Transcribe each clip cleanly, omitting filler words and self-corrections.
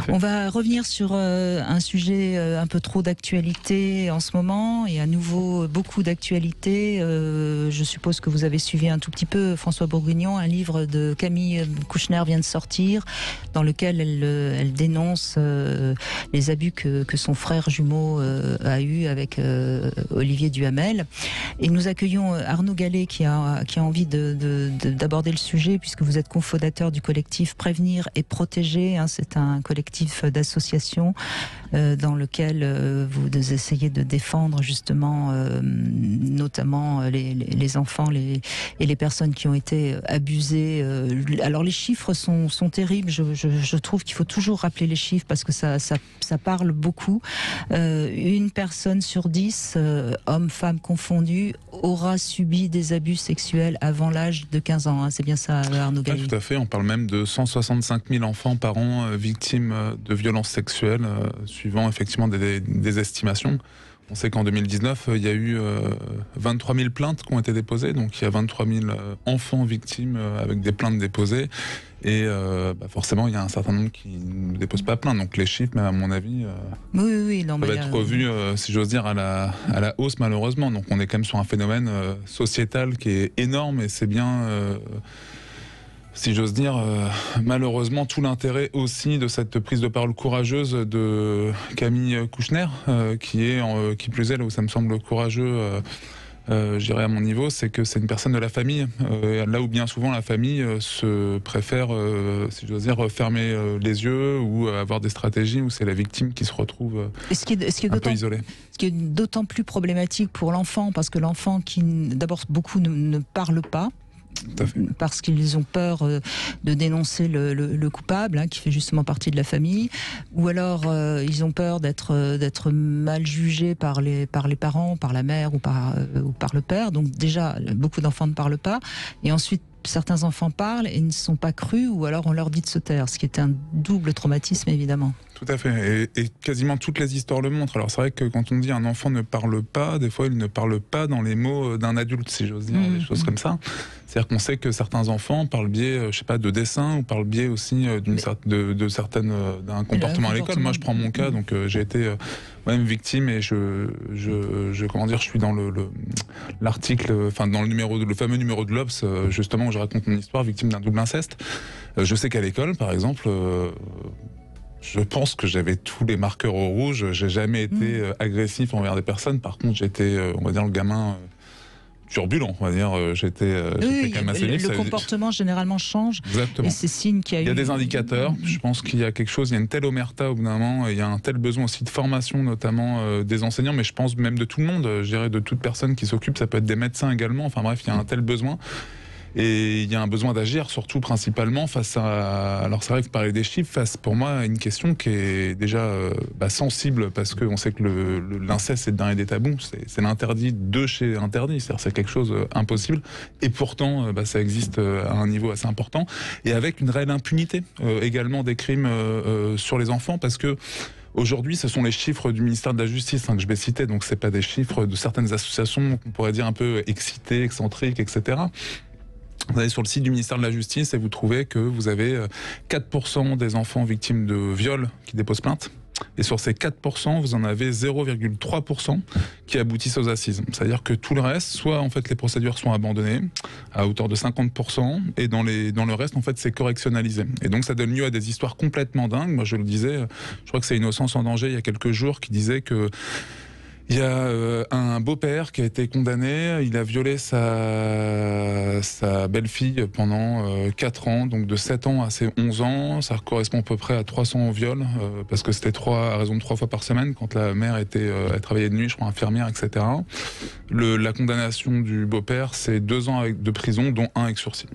On va revenir sur un sujet un peu trop d'actualité en ce moment, et à nouveau beaucoup d'actualité. Je suppose que vous avez suivi un tout petit peu, François Bourguignon, un livre de Camille Kouchner vient de sortir, dans lequel elle dénonce les abus que son frère jumeau a eu avec Olivier Duhamel. Et nous accueillons Arnaud Gallet qui a envie d'aborder le sujet, puisque vous êtes cofondateur du collectif Prévenir et Protéger. C'est un collectif d'associations dans lequel vous essayez de défendre justement notamment les enfants et les personnes qui ont été abusées. Alors les chiffres sont terribles. Je trouve qu'il faut toujours rappeler les chiffres parce que ça parle beaucoup. Une personne sur 10, hommes, femmes confondus, aura subi des abus sexuels avant l'âge de 15 ans. C'est bien ça, Arnaud Gallet? Tout à fait. On parle même de 165 000 enfants par an victimes de violences sexuelles, suivant effectivement des estimations. On sait qu'en 2019, il y a eu 23 000 plaintes qui ont été déposées. Donc il y a 23 000 enfants victimes avec des plaintes déposées. Et forcément, il y a un certain nombre qui ne déposent pas plainte. Donc les chiffres, même à mon avis, peuvent être revus, si j'ose dire, à la hausse malheureusement. Donc on est quand même sur un phénomène sociétal qui est énorme, et c'est bien... si j'ose dire, malheureusement, tout l'intérêt aussi de cette prise de parole courageuse de Camille Kouchner, qui plus est, là où ça me semble courageux, je dirais à mon niveau, c'est que c'est une personne de la famille, là où bien souvent la famille se préfère, si j'ose dire, fermer les yeux ou avoir des stratégies où c'est la victime qui se retrouve un peu isolée. Ce qui est d'autant plus problématique pour l'enfant, parce que l'enfant qui, d'abord, beaucoup ne parle pas, parce qu'ils ont peur de dénoncer le coupable, qui fait justement partie de la famille, ou alors ils ont peur d'être mal jugés par les parents, par la mère ou par le père. Donc déjà, beaucoup d'enfants ne parlent pas, et ensuite certains enfants parlent et ne sont pas crus, ou alors on leur dit de se taire, ce qui est un double traumatisme évidemment. Tout à fait, et quasiment toutes les histoires le montrent. Alors c'est vrai que quand on dit un enfant ne parle pas, des fois il ne parle pas dans les mots d'un adulte, si j'ose dire, des choses comme ça. C'est-à-dire qu'on sait que certains enfants, par le biais, je sais pas, de dessins, ou par le biais aussi d'un comportement à l'école. Moi je prends mon cas, donc j'ai été moi-même victime, et je suis dans l'article, enfin dans le fameux numéro de l'Obs, justement, où je raconte mon histoire, victime d'un double inceste. Je sais qu'à l'école, par exemple, je pense que j'avais tous les marqueurs au rouge. J'ai jamais été agressif envers des personnes. Par contre, j'étais, on va dire, le gamin turbulent, on va dire. J'étais quand même assez libre. Le comportement généralement change. Exactement. Et c'est signe qu'il y a des indicateurs. Je pense qu'il y a quelque chose, il y a une telle omerta au bout d'un moment, il y a un tel besoin aussi de formation, notamment des enseignants, mais je pense même de tout le monde, je dirais de toute personne qui s'occupe, ça peut être des médecins également, enfin bref, il y a un tel besoin. Et il y a un besoin d'agir, surtout principalement face à... Alors c'est vrai que parler des chiffres, face pour moi à une question qui est déjà sensible, parce qu'on sait que l'inceste c'est le dernier des tabous, c'est l'interdit de chez interdit, c'est quelque chose impossible, et pourtant ça existe à un niveau assez important, et avec une réelle impunité également des crimes sur les enfants, parce que aujourd'hui, ce sont les chiffres du ministère de la Justice que je vais citer, donc c'est pas des chiffres de certaines associations qu'on pourrait dire un peu excitées, excentriques, etc. Vous allez sur le site du ministère de la Justice et vous trouvez que vous avez 4% des enfants victimes de viol qui déposent plainte. Et sur ces 4%, vous en avez 0,3% qui aboutissent aux assises. C'est-à-dire que tout le reste, soit en fait les procédures sont abandonnées à hauteur de 50%, et dans le reste, en fait, c'est correctionnalisé. Et donc ça donne lieu à des histoires complètement dingues. Moi, je le disais, je crois que c'est Innocence en danger il y a quelques jours qui disait que il y a un beau-père qui a été condamné, il a violé sa belle-fille pendant 4 ans, donc de 7 ans à ses 11 ans, ça correspond à peu près à 300 viols, parce que c'était à raison de 3 fois par semaine, quand la mère elle travaillait de nuit, je crois, infirmière, etc. La condamnation du beau-père, c'est 2 ans de prison, dont 1 avec sursis.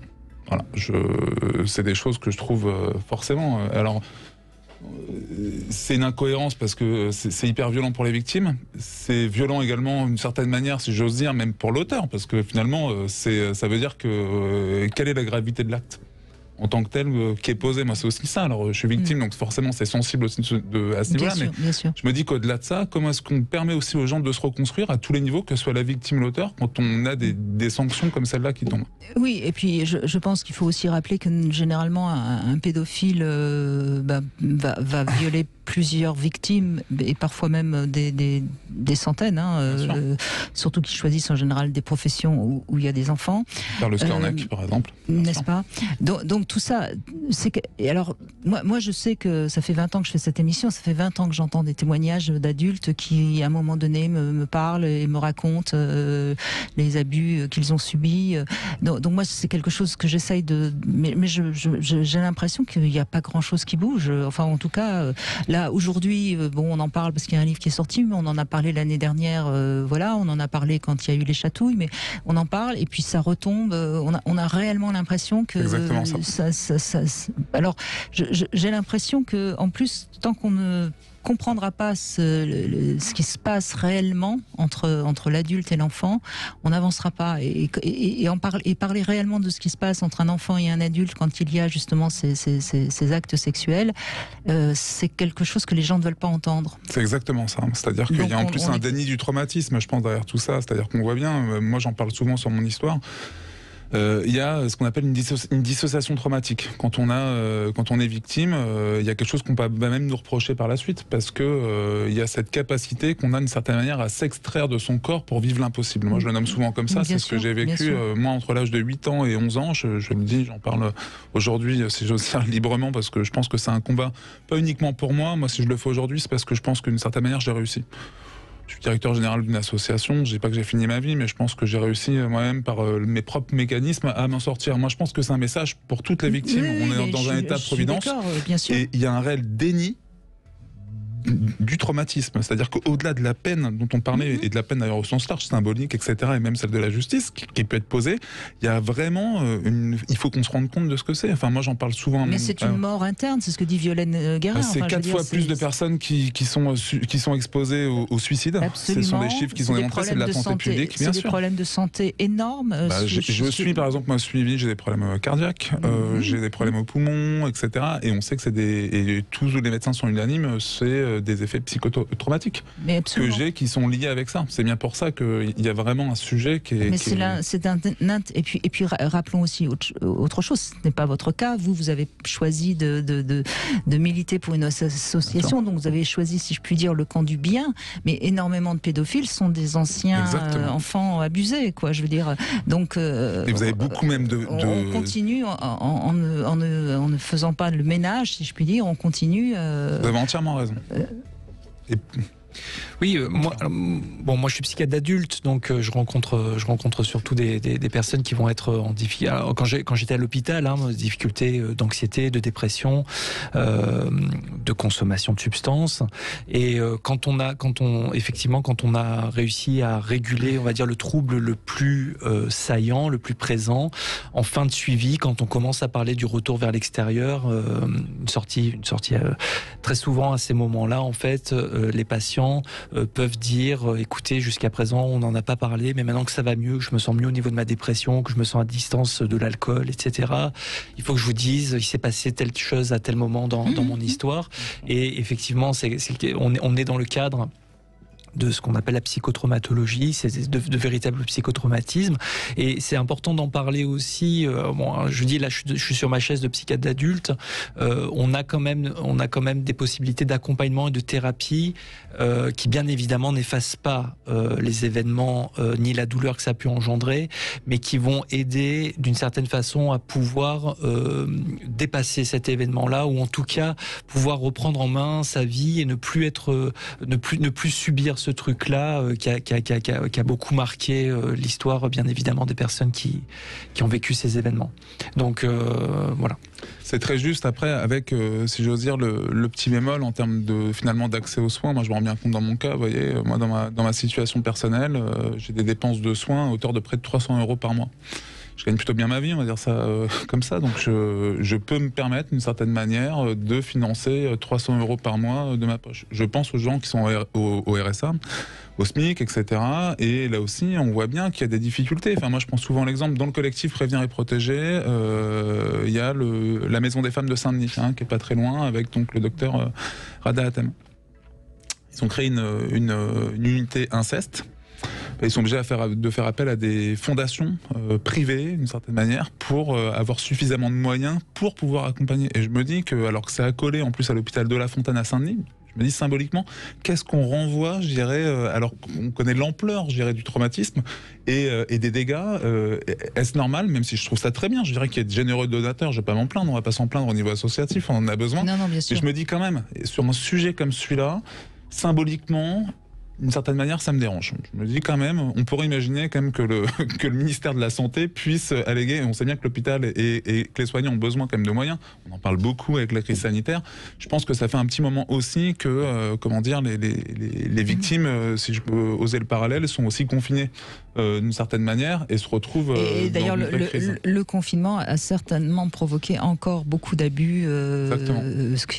Voilà, c'est des choses que je trouve forcément... Alors, c'est une incohérence parce que c'est hyper violent pour les victimes, c'est violent également d'une certaine manière, si j'ose dire, même pour l'auteur, parce que finalement ça veut dire que quelle est la gravité de l'acte? en tant que tel qui est posé. Moi, c'est aussi ça. Alors, je suis victime, donc forcément, c'est sensible aussi à ce niveau-là. Mais je me dis qu'au-delà de ça, comment est-ce qu'on permet aussi aux gens de se reconstruire à tous les niveaux, que ce soit la victime, l'auteur, quand on a des sanctions comme celle-là qui tombent? Oui, et puis je pense qu'il faut aussi rappeler que généralement, un pédophile va violer plusieurs victimes, et parfois même des centaines, surtout qu'ils choisissent en général des professions où il y a des enfants. Carlos Cornac, par exemple. N'est-ce pas? Donc tout ça, c'est que... Et alors, moi je sais que ça fait 20 ans que je fais cette émission, ça fait 20 ans que j'entends des témoignages d'adultes qui, à un moment donné, me parlent et me racontent les abus qu'ils ont subis. Donc moi, c'est quelque chose que j'essaye de... Mais j'ai l'impression qu'il n'y a pas grand-chose qui bouge. Enfin, en tout cas, là, aujourd'hui, on en parle parce qu'il y a un livre qui est sorti, mais on en a parlé l'année dernière, on en a parlé quand il y a eu les chatouilles, mais on en parle et puis ça retombe. On a réellement l'impression que... Exactement ça. Alors, j'ai l'impression que, en plus, tant qu'on ne comprendra pas ce qui se passe réellement entre l'adulte et l'enfant, on n'avancera pas. Et parler réellement de ce qui se passe entre un enfant et un adulte quand il y a justement ces actes sexuels, c'est quelque chose que les gens ne veulent pas entendre. C'est exactement ça. C'est-à-dire qu'il y a en plus un déni du traumatisme, je pense, derrière tout ça. C'est-à-dire qu'on voit bien, moi j'en parle souvent sur mon histoire, il y a ce qu'on appelle une dissociation traumatique. Quand on est victime, il y a quelque chose qu'on va même nous reprocher par la suite, parce que il y a cette capacité qu'on a d'une certaine manière à s'extraire de son corps pour vivre l'impossible. Moi je le nomme souvent comme ça, c'est ce que j'ai vécu moi entre l'âge de 8 ans et 11 ans, je le dis, j'en parle aujourd'hui, si j'ose dire, librement, parce que je pense que c'est un combat pas uniquement pour moi. Moi si je le fais aujourd'hui, c'est parce que je pense que d'une certaine manière j'ai réussi. Je suis directeur général d'une association, je dis pas que j'ai fini ma vie, mais je pense que j'ai réussi moi-même par mes propres mécanismes à m'en sortir. Moi je pense que c'est un message pour toutes les victimes. On est dans un état de providence, et il y a un réel déni du traumatisme, c'est-à-dire qu'au-delà de la peine dont on parlait, et de la peine d'ailleurs au sens large, symbolique, etc., et même celle de la justice qui peut être posée, il y a vraiment il faut qu'on se rende compte de ce que c'est. Enfin moi j'en parle souvent. Mais c'est une mort interne, c'est ce que dit Violaine Guérin. C'est 4 fois plus de personnes qui sont exposées au suicide. Absolument. Ce sont des chiffres qui sont démontrés, c'est de la santé publique, bien sûr. C'est des problèmes de santé énormes. Je suis par exemple moi suivi, j'ai des problèmes cardiaques, j'ai des problèmes aux poumons, etc. Et on sait que et tous les médecins sont unanimes, c'est des effets psychotraumatiques que j'ai qui sont liés avec ça. C'est bien pour ça qu'il y a vraiment un sujet qui est... Et puis rappelons aussi autre chose, ce n'est pas votre cas. Vous avez choisi de militer pour une association, donc vous avez choisi, si je puis dire, le camp du bien, mais énormément de pédophiles sont des anciens enfants abusés, quoi, je veux dire. Donc, et vous avez beaucoup même on continue en ne faisant pas le ménage, si je puis dire, on continue... Vous avez entièrement raison. Oui, moi je suis psychiatre d'adulte, donc je rencontre surtout des personnes qui vont être en difficulté. Quand j'étais à l'hôpital, difficultés d'anxiété, de dépression, de consommation de substances. Et quand on a réussi à réguler, on va dire, le trouble le plus saillant, le plus présent, en fin de suivi, quand on commence à parler du retour vers l'extérieur, une sortie très souvent à ces moments-là, en fait, les patients peuvent dire écoutez, jusqu'à présent on n'en a pas parlé, mais maintenant que ça va mieux, que je me sens mieux au niveau de ma dépression, que je me sens à distance de l'alcool, etc., il faut que je vous dise il s'est passé telle chose à tel moment dans mon histoire. Et effectivement on est dans le cadre de ce qu'on appelle la psychotraumatologie, c'est de véritables psychotraumatismes, et c'est important d'en parler aussi. Je dis là, je suis sur ma chaise de psychiatre d'adulte. On a quand même des possibilités d'accompagnement et de thérapie qui, bien évidemment, n'effacent pas les événements ni la douleur que ça a pu engendrer, mais qui vont aider d'une certaine façon à pouvoir dépasser cet événement-là, ou en tout cas pouvoir reprendre en main sa vie et ne plus subir ce truc-là qui a beaucoup marqué l'histoire, bien évidemment, des personnes qui ont vécu ces événements. Donc voilà. C'est très juste. Après, avec, si j'ose dire, le petit bémol en termes finalement d'accès aux soins. Moi, je me rends bien compte dans mon cas. Vous voyez, moi, dans ma situation personnelle, j'ai des dépenses de soins à hauteur de près de 300 € par mois. je gagne plutôt bien ma vie, on va dire ça comme ça. Donc je peux me permettre d'une certaine manière de financer 300 € par mois de ma poche. Je pense aux gens qui sont au RSA, au SMIC, etc. Et là aussi, on voit bien qu'il y a des difficultés. Enfin, moi, je prends souvent l'exemple, dans le collectif Prévenir et Protéger, il y a la Maison des femmes de Saint-Denis, qui est pas très loin, avec donc le docteur Rada Hatem. Ils ont créé une unité inceste. Ils sont obligés de faire appel à des fondations privées, d'une certaine manière, pour avoir suffisamment de moyens pour pouvoir accompagner. Et je me dis que, alors que c'est accolé en plus à l'hôpital de La Fontaine à Saint-Denis, je me dis symboliquement, qu'est-ce qu'on renvoie, je dirais, alors qu'on connaît l'ampleur, je dirais, du traumatisme et des dégâts. Est-ce normal, même si je trouve ça très bien, je dirais qu'il y a de généreux donateurs, je ne vais pas m'en plaindre, on ne va pas s'en plaindre au niveau associatif, on en a besoin. Non, bien sûr. Mais je me dis quand même, sur un sujet comme celui-là, symboliquement, d'une certaine manière, ça me dérange. Je me dis quand même, on pourrait imaginer quand même que le ministère de la Santé puisse alléguer, on sait bien que l'hôpital et que les soignants ont besoin quand même de moyens, on en parle beaucoup avec la crise sanitaire, je pense que ça fait un petit moment aussi que, comment dire, les victimes, si je peux oser le parallèle, sont aussi confinées d'une certaine manière et se retrouvent et d'ailleurs, dans une vraie crise. le confinement a certainement provoqué encore beaucoup d'abus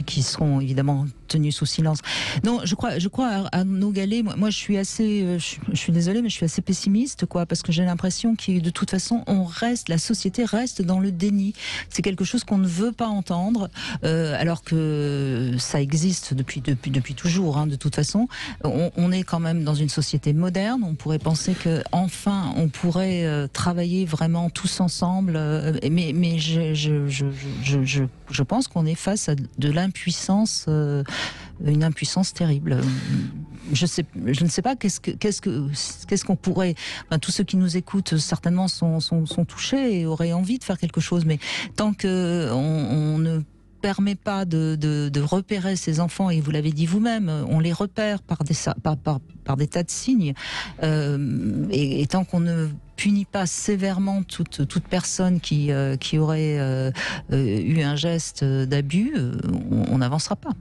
qui seront évidemment tenus sous silence. Non, je crois à Arnaud Gallet, moi je suis assez, je suis désolée, mais je suis assez pessimiste, parce que j'ai l'impression que de toute façon, la société reste dans le déni. C'est quelque chose qu'on ne veut pas entendre, alors que ça existe depuis toujours, de toute façon. On est quand même dans une société moderne, on pourrait penser que enfin on pourrait travailler vraiment tous ensemble, mais je pense qu'on est face à de l'impuissance, une impuissance terrible. Je ne sais pas qu'est-ce qu'on pourrait. Enfin, tous ceux qui nous écoutent certainement sont touchés et auraient envie de faire quelque chose, mais tant que on ne permet pas de repérer ces enfants, et vous l'avez dit vous-même, on les repère par des tas de signes, et tant qu'on ne punit pas sévèrement toute personne qui aurait eu un geste d'abus, on n'avancera pas.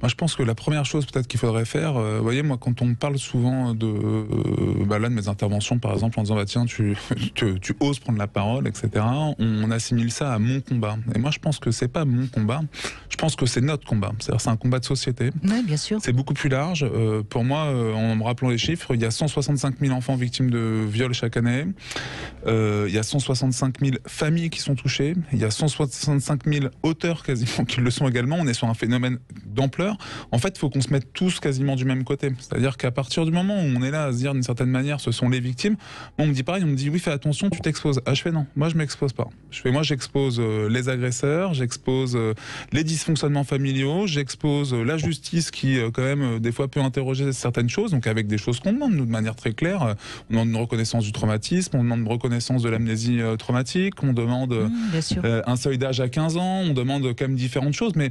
Moi, je pense que la première chose peut-être qu'il faudrait faire, vous voyez, moi, quand on me parle souvent de mes interventions, par exemple, en disant tiens, tu oses prendre la parole, etc., on assimile ça à mon combat. Et moi, je pense que c'est pas mon combat. Je pense que c'est notre combat. C'est-à-dire, c'est un combat de société. Oui, bien sûr. C'est beaucoup plus large. Pour moi, en me rappelant les chiffres, il y a 165 000 enfants victimes de viols chaque année. Il y a 165 000 familles qui sont touchées. Il y a 165 000 auteurs quasiment qui le sont également. On est sur un phénomène d'ampleur. En fait, il faut qu'on se mette tous quasiment du même côté. C'est-à-dire qu'à partir du moment où on est là à se dire d'une certaine manière, ce sont les victimes, on me dit pareil, on me dit oui, fais attention, tu t'exposes. Ah, je fais non, moi je m'expose pas. Moi j'expose les agresseurs, j'expose les dysfonctionnements familiaux, j'expose la justice qui quand même des fois peut interroger certaines choses, donc avec des choses qu'on demande nous de manière très claire. On demande une reconnaissance du traumatisme, on demande une reconnaissance de l'amnésie traumatique, on demande un seuil d'âge à 15 ans, on demande quand même différentes choses, mais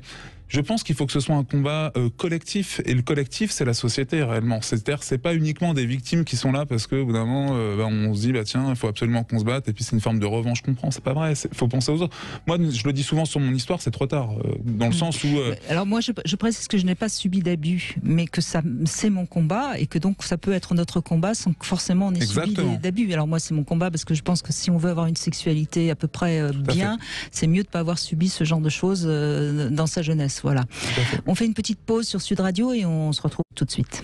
je pense qu'il faut que ce soit un combat collectif, et le collectif, c'est la société réellement. C'est-à-dire, c'est pas uniquement des victimes qui sont là parce que, au bout d'un moment, on se dit, tiens, il faut absolument qu'on se batte, et puis c'est une forme de revanche qu'on prend. C'est pas vrai. Il faut penser aux autres. Moi, je le dis souvent sur mon histoire, c'est trop tard, dans le sens où. Alors moi, je précise que je n'ai pas subi d'abus, mais que c'est mon combat, et que donc ça peut être notre combat sans que forcément on ait subi d'abus. Alors moi, c'est mon combat parce que je pense que si on veut avoir une sexualité à peu près bien, c'est mieux de pas avoir subi ce genre de choses dans sa jeunesse. Voilà. On fait une petite pause sur Sud Radio et on se retrouve tout de suite.